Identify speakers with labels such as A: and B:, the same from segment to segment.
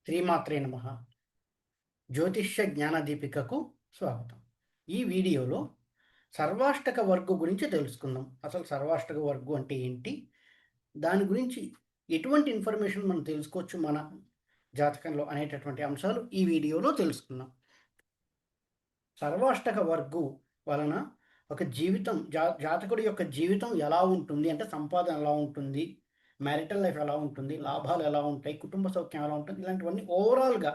A: శ్రీమాత్రే నమ. జ్యోతిష్య జ్ఞానదీపికకు స్వాగతం. ఈ వీడియోలో సర్వాష్టక వర్గు గురించి తెలుసుకుందాం. అసలు సర్వాష్టక వర్గు అంటే ఏంటి, దాని గురించి ఎటువంటి ఇన్ఫర్మేషన్ మనం తెలుసుకోవచ్చు మన జాతకంలో అనేటటువంటి అంశాలు ఈ వీడియోలో తెలుసుకుందాం. సర్వాష్టక వర్గు వలన ఒక జీవితం జాతకుడి యొక్క జీవితం ఎలా ఉంటుంది అంటే సంపాదన ఎలా ఉంటుంది, మ్యారిటల్ లైఫ్ ఎలా ఉంటుంది, లాభాలు ఎలా ఉంటాయి, కుటుంబ సౌఖ్యం ఎలా ఉంటుంది, ఇలాంటివన్నీ ఓవరాల్గా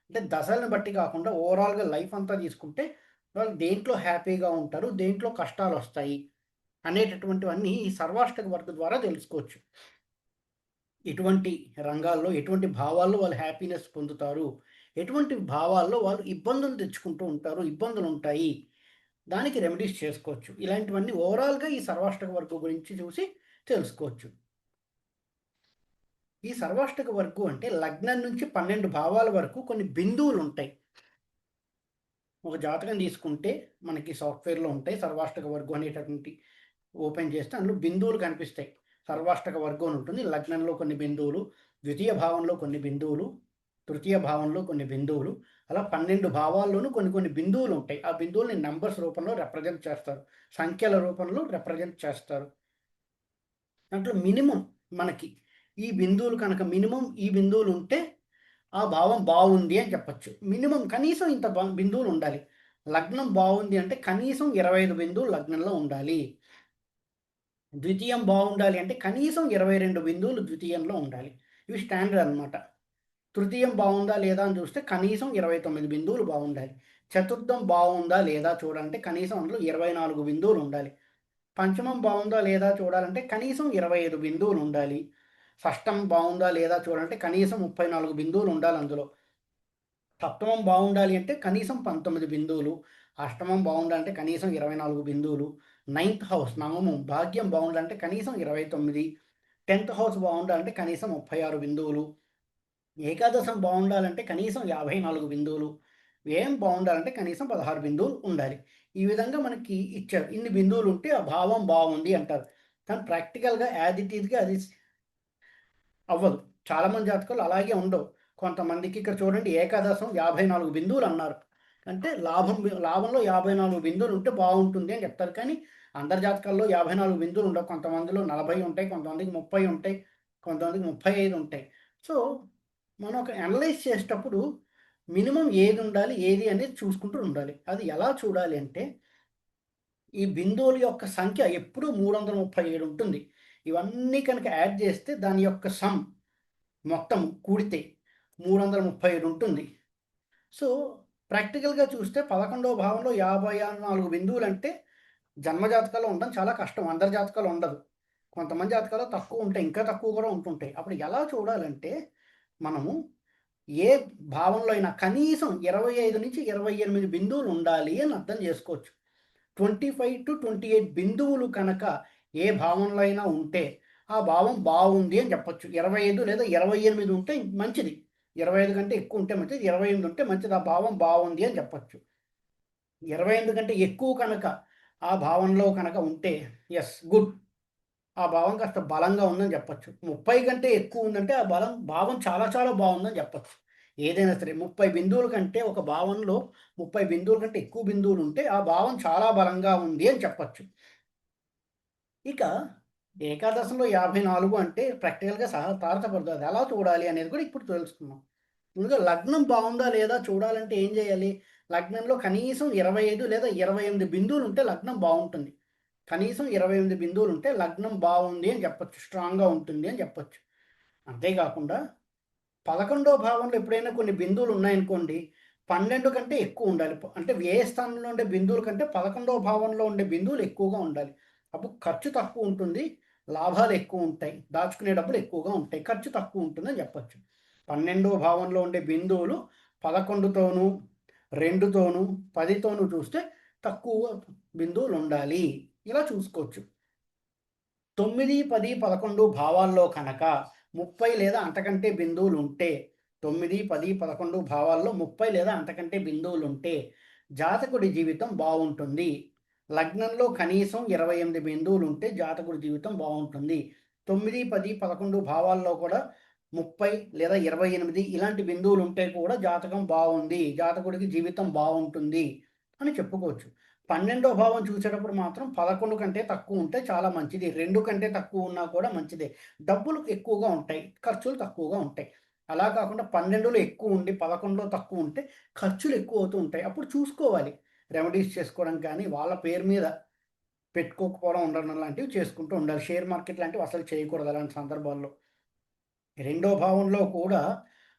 A: అంటే దశలను బట్టి కాకుండా ఓవరాల్గా లైఫ్ అంతా తీసుకుంటే వాళ్ళు దేంట్లో హ్యాపీగా ఉంటారు, దేంట్లో కష్టాలు వస్తాయి అనేటటువంటివన్నీ ఈ సర్వాష్టక వర్గ ద్వారా తెలుసుకోవచ్చు. ఎటువంటి రంగాల్లో ఎటువంటి భావాల్లో వాళ్ళు హ్యాపీనెస్ పొందుతారు, ఎటువంటి భావాల్లో వాళ్ళు ఇబ్బందులు తెచ్చుకుంటూ ఉంటారు, ఇబ్బందులు ఉంటాయి, దానికి రెమెడీస్ చేసుకోవచ్చు. ఇలాంటివన్నీ ఓవరాల్గా ఈ సర్వాష్టక వర్గం గురించి చూసి తెలుసుకోవచ్చు. ఈ సర్వాష్టక వర్గం అంటే లగ్నం నుంచి 12 భావాల వరకు కొన్ని బిందువులు ఉంటాయి. ఒక జాతకం తీసుకుంటే మనకి సాఫ్ట్వేర్లో ఉంటాయి సర్వాష్టక వర్గం అనేటటువంటి ఓపెన్ చేస్తే అందులో బిందువులు కనిపిస్తాయి. సర్వాష్టక వర్గం అని ఉంటుంది. లగ్నంలో కొన్ని బిందువులు, ద్వితీయ భావంలో కొన్ని బిందువులు, తృతీయ భావంలో కొన్ని బిందువులు, అలా 12 భావాల్లోనూ కొన్ని కొన్ని బిందువులు ఉంటాయి. ఆ బిందువుల్ని నంబర్స్ రూపంలో రిప్రజెంట్ చేస్తారు, సంఖ్యల రూపంలో రిప్రజెంట్ చేస్తారు. దాంట్లో మినిమం మనకి ఈ బిందువులు కనుక మినిమం ఈ బిందువులు ఉంటే ఆ భావం బాగుంది అని చెప్పచ్చు. మినిమం కనీసం ఇంత బిందువులు ఉండాలి. లగ్నం బాగుంది అంటే కనీసం 25 బిందువులు లగ్నంలో ఉండాలి. ద్వితీయం బాగుండాలి అంటే కనీసం 22 బిందువులు ద్వితీయంలో ఉండాలి. ఇవి స్టాండర్డ్ అనమాట. తృతీయం బాగుందా లేదా అని చూస్తే కనీసం 29 బిందువులు బాగుండాలి. చతుర్థం బాగుందా లేదా చూడాలంటే కనీసం అందులో 24 బిందువులు ఉండాలి. పంచమం బాగుందా లేదా చూడాలంటే కనీసం 25 బిందువులు ఉండాలి. షష్టం బాగుందా లేదా చూడాలంటే కనీసం 34 బిందువులు ఉండాలి అందులో. సప్తమం బాగుండాలి అంటే కనీసం 19 బిందువులు. అష్టమం బాగుండాలంటే కనీసం 24 బిందువులు. 9th హౌస్ నవమం భాగ్యం బాగుండాలంటే కనీసం 29. 10th హౌస్ బాగుండాలంటే కనీసం 36 బిందువులు. ఏకాదశం బాగుండాలంటే కనీసం 54 బిందువులు. వ్యయం బాగుండాలంటే కనీసం 16 బిందువులు ఉండాలి. ఈ విధంగా మనకి ఇచ్చారు. ఇన్ని బిందువులు ఉంటే ఆ భావం బాగుంది అంటారు. కానీ ప్రాక్టికల్గా యాజ్ ఇట్ ఈజ్గా అది అవ్వదు. చాలామంది జాతకాలు అలాగే ఉండవు. కొంతమందికి ఇక్కడ చూడండి ఏకాదశం 54 బిందువులు అన్నారు. అంటే లాభంలో 54 బిందువులు ఉంటే బాగుంటుంది అని చెప్తారు. కానీ అందరి జాతకాల్లో 54 బిందువులు ఉండవు. కొంతమందిలో 40 ఉంటాయి, కొంతమందికి 30 ఉంటాయి, కొంతమందికి 35 ఉంటాయి. సో మనం ఒక అనలైజ్ చేసేటప్పుడు మినిమం ఏది ఉండాలి, ఏది అనేది చూసుకుంటూ ఉండాలి. అది ఎలా చూడాలి అంటే ఈ బిందువుల యొక్క సంఖ్య ఎప్పుడూ 337 ఉంటుంది. ఇవన్నీ కనుక యాడ్ చేస్తే దాని యొక్క సమ్ మొత్తం కూడితే 337 ఉంటుంది. సో ప్రాక్టికల్గా చూస్తే 11వ భావంలో 54 బిందువులు అంటే జన్మజాతకాల్లో ఉండడం చాలా కష్టం. అందరి జాతకాలు ఉండదు. కొంతమంది జాతకాలు తక్కువ ఉంటాయి, ఇంకా తక్కువ కూడా ఉంటుంటాయి. అప్పుడు ఎలా చూడాలంటే మనము ఏ భావంలో అయినా కనీసం 25 నుంచి 28 బిందువులు ఉండాలి అని అర్థం చేసుకోవచ్చు. 25 to 28 బిందువులు కనుక ఏ భావంలో అయినా ఉంటే ఆ భావం బాగుంది అని చెప్పొచ్చు. 25 లేదా 28 ఉంటే మంచిది. 25 కంటే ఎక్కువ ఉంటే మంచిది, 28 ఉంటే మంచిది. ఆ భావం బాగుంది అని చెప్పొచ్చు. 28 కంటే ఎక్కువ కనుక ఆ భావంలో కనుక ఉంటే ఎస్ గుడ్, ఆ భావం కాస్త బలంగా ఉందని చెప్పొచ్చు. 30 కంటే ఎక్కువ ఉందంటే ఆ భావం చాలా చాలా బాగుందని చెప్పొచ్చు. ఏదైనా సరే 30 బిందువుల కంటే ఒక భావంలో 30 బిందువుల కంటే ఎక్కువ బిందువులు ఉంటే ఆ భావం చాలా బలంగా ఉంది అని చెప్పొచ్చు. ఇక ఏకాదశంలో 54 అంటే ప్రాక్టికల్గా తారసపడదు. అది ఎలా చూడాలి అనేది కూడా ఇప్పుడు తెలుసుకుందాం. ముందుగా లగ్నం బాగుందా లేదా చూడాలంటే ఏం చేయాలి? లగ్నంలో కనీసం 25 లేదా 28 బిందువులు ఉంటే లగ్నం బాగుంటుంది. కనీసం 28 బిందువులు ఉంటే లగ్నం బాగుంది అని చెప్పొచ్చు, స్ట్రాంగ్గా ఉంటుంది అని చెప్పొచ్చు. అంతేకాకుండా 11వ భావంలో ఎప్పుడైనా కొన్ని బిందువులు ఉన్నాయనుకోండి, 12 కంటే ఎక్కువ ఉండాలి. అంటే వ్యయ స్థానంలో ఉండే బిందువుల కంటే 11వ భావంలో ఉండే బిందువులు ఎక్కువగా ఉండాలి. అప్పుడు ఖర్చు తక్కువ ఉంటుంది, లాభాలు ఎక్కువ ఉంటాయి, దాచుకునే డబ్బులు ఎక్కువగా ఉంటాయి, ఖర్చు తక్కువ ఉంటుందని చెప్పొచ్చు. 12వ భావంలో ఉండే బిందువులు 11తోనూ, 2తోనూ, 10తోనూ చూస్తే తక్కువ బిందువులు ఉండాలి. ఇలా చూసుకోవచ్చు. 9, 10, 11 భావాల్లో కనుక 30 లేదా అంతకంటే బిందువులు ఉంటే 9, 10, 11 భావాల్లో 30 లేదా అంతకంటే బిందువులు ఉంటే జాతకుడి జీవితం బాగుంటుంది. లగ్నంలో కనీసం 28 బిందువులు ఉంటే జాతకుడి జీవితం బాగుంటుంది. 9, 10, 11 భావాల్లో కూడా 30 లేదా 28 ఇలాంటి బిందువులు ఉంటే కూడా జాతకం బాగుంది, జాతకుడికి జీవితం బాగుంటుంది అని చెప్పుకోవచ్చు. 12వ భావం చూసేటప్పుడు మాత్రం 11 కంటే తక్కువ ఉంటే చాలా మంచిది. 2 కంటే తక్కువ ఉన్నా కూడా మంచిదే. డబ్బులు ఎక్కువగా ఉంటాయి, ఖర్చులు తక్కువగా ఉంటాయి. అలా కాకుండా 12లో ఎక్కువ ఉండి 11లో తక్కువ ఉంటే ఖర్చులు ఎక్కువ అవుతూ ఉంటాయి. అప్పుడు చూసుకోవాలి. రెమెడీస్ చేసుకోవడం కానీ, వాళ్ళ పేరు మీద పెట్టుకోకపోవడం, ఉండడం లాంటివి చేసుకుంటూ ఉండాలి. షేర్ మార్కెట్ లాంటివి అసలు చేయకూడదు అలాంటి సందర్భాల్లో. రెండో భావంలో కూడా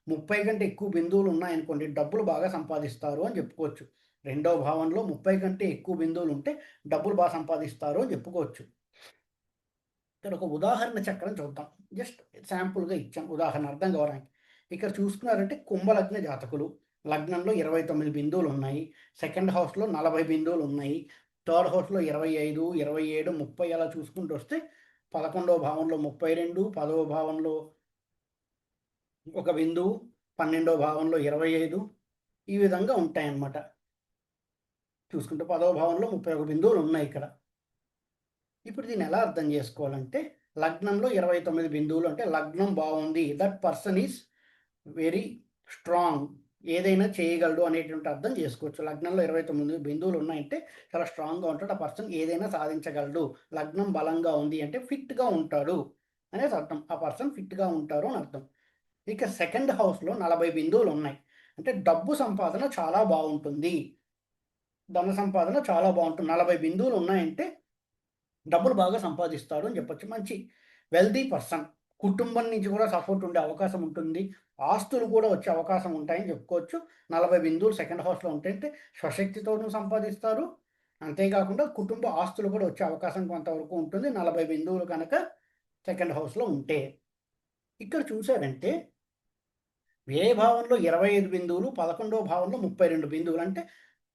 A: 30 కంటే ఎక్కువ బిందువులు ఉన్నాయనుకోండి, డబ్బులు బాగా సంపాదిస్తారు అని చెప్పుకోవచ్చు. రెండో భావంలో 30 కంటే ఎక్కువ బిందువులు ఉంటే డబ్బులు బాగా సంపాదిస్తారు అని చెప్పుకోవచ్చు. ఇక్కడ ఒక ఉదాహరణ చక్రం చూద్దాం. జస్ట్ శాంపుల్‌గా ఇచ్చాం ఉదాహరణ అర్థం కావడానికి. ఇక్కడ చూసుకున్నారంటే కుంభలగ్న జాతకులు. లగ్నంలో 29 బిందువులు ఉన్నాయి. సెకండ్ హౌస్‌లో 40 బిందువులు ఉన్నాయి. థర్డ్ హౌస్‌లో 25, 27, 30 అలా చూసుకుంటూ వస్తే 11వ భావంలో 32, 10వ భావంలో ఒక బిందువు, 12వ భావంలో 25 ఈ విధంగా ఉంటాయన్నమాట. చూసుకుంటే 10వ భావంలో 31 బిందువులు ఉన్నాయి ఇక్కడ. ఇప్పుడు దీన్ని ఎలా అర్థం చేసుకోవాలంటే, లగ్నంలో 29 బిందువులు అంటే లగ్నం బాగుంది. That person is very strong. ఏదైనా చేయగలడు అనేటువంటి అర్థం చేసుకోవచ్చు. లగ్నంలో 29 బిందువులు ఉన్నాయంటే చాలా స్ట్రాంగ్‌గా ఉంటాడు. ఆ పర్సన్ ఏదైనా సాధించగలడు. లగ్నం బలంగా ఉంది అంటే ఫిట్‌గా ఉంటాడు అనేసి అర్థం. ఆ పర్సన్ ఫిట్‌గా ఉంటారు అని అర్థం. ఇక సెకండ్ హౌస్‌లో 40 బిందువులు ఉన్నాయి. అంటే డబ్బు సంపాదన చాలా బాగుంటుంది. ధన సంపాదన చాలా బాగుంటుంది. 40 బిందువులు ఉన్నాయంటే డబ్బులు బాగా సంపాదిస్తాడు అని చెప్పొచ్చు. మంచి వెల్తీ పర్సన్. కుటుంబం నుంచి కూడా సపోర్ట్ ఉండే అవకాశం ఉంటుంది. ఆస్తులు కూడా వచ్చే అవకాశం ఉంటాయని చెప్పుకోవచ్చు. 40 బిందువులు సెకండ్ హౌస్‌లో ఉంటాయంటే స్వశక్తితోనూ సంపాదిస్తారు. అంతేకాకుండా కుటుంబ ఆస్తులు కూడా వచ్చే అవకాశం కొంతవరకు ఉంటుంది. 40 బిందువులు కనుక సెకండ్ హౌస్‌లో ఉంటే. ఇక్కడ చూసారంటే వ్యయ భావంలో 25 బిందువులు, 11వ భావంలో 32 బిందువులు. అంటే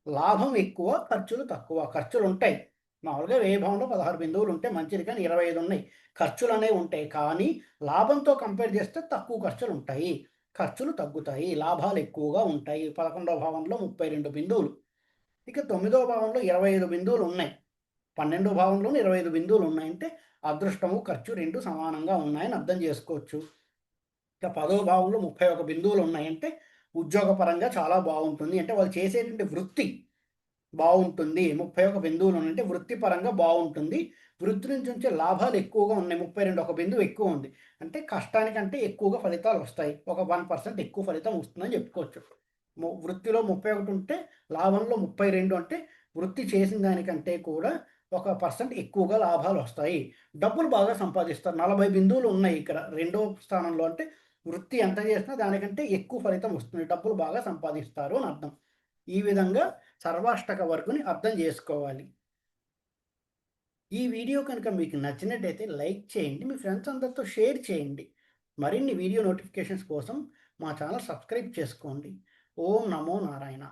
A: లాభం ఎక్కువ, ఖర్చులు తక్కువ. ఖర్చులుంటాయి. మామూలుగా వ్యయ భావంలో 16 బిందువులు ఉంటే మంచిది, కానీ 25 ఉన్నాయి. ఖర్చులనేవి ఉంటాయి. కానీ లాభంతో కంపేర్ చేస్తే తక్కువ ఖర్చులుంటాయి. ఖర్చులు తగ్గుతాయి. లాభాలు ఎక్కువగా ఉంటాయి. 11వ భావంలో 32 బిందువులు. ఇక 9వ భావంలో 25 బిందువులు ఉన్నాయి. 12వ భావంలోను 25 బిందువులు ఉన్నాయి. అంటే అదృష్టము, ఖర్చు 2 సమానంగా ఉన్నాయని అర్థం చేసుకోవచ్చు. ఇక 10వ భావంలో 31 బిందువులు ఉన్నాయంటే ఉద్యోగపరంగా చాలా బాగుంటుంది. అంటే వాళ్ళు చేసేటువంటి వృత్తి బావుంటుంది. 31 బిందువులు ఉన్నాయంటే వృత్తిపరంగా బావుంటుంది. వృత్తి నుంచి వచ్చే లాభాలు ఎక్కువగా ఉన్నాయి. 32 ఒక బిందువు ఎక్కువ ఉంది. అంటే కష్టానికంటే ఎక్కువగా ఫలితాలు వస్తాయి. ఒక 1% ఎక్కువ ఫలితం వస్తుందని చెప్పుకోవచ్చు. వృత్తిలో 31 ఉంటే లాభంలో 32 అంటే వృత్తి చేసిన దానికంటే కూడా ఒక పర్సెంట్ ఎక్కువగా లాభాలు వస్తాయి. డబ్బులు బాగా సంపాదిస్తారు. 40 బిందువులు ఉన్నాయి ఇక్కడ రెండో స్థానంలో. అంటే వృత్తి ఎంత చేసినా దానికంటే ఎక్కువ ఫలితం వస్తుంది. డబ్బులు బాగా సంపాదిస్తారు అని అర్థం. ఈ విధంగా సర్వాష్టక వర్గుని అర్థం చేసుకోవాలి. ఈ వీడియో కనుక మీకు నచ్చినట్టయితే లైక్ చేయండి. మీ ఫ్రెండ్స్ అందరితో షేర్ చేయండి. మరిన్ని వీడియో నోటిఫికేషన్స్ కోసం మా ఛానల్ సబ్స్క్రైబ్ చేసుకోండి. ఓం నమో నారాయణ.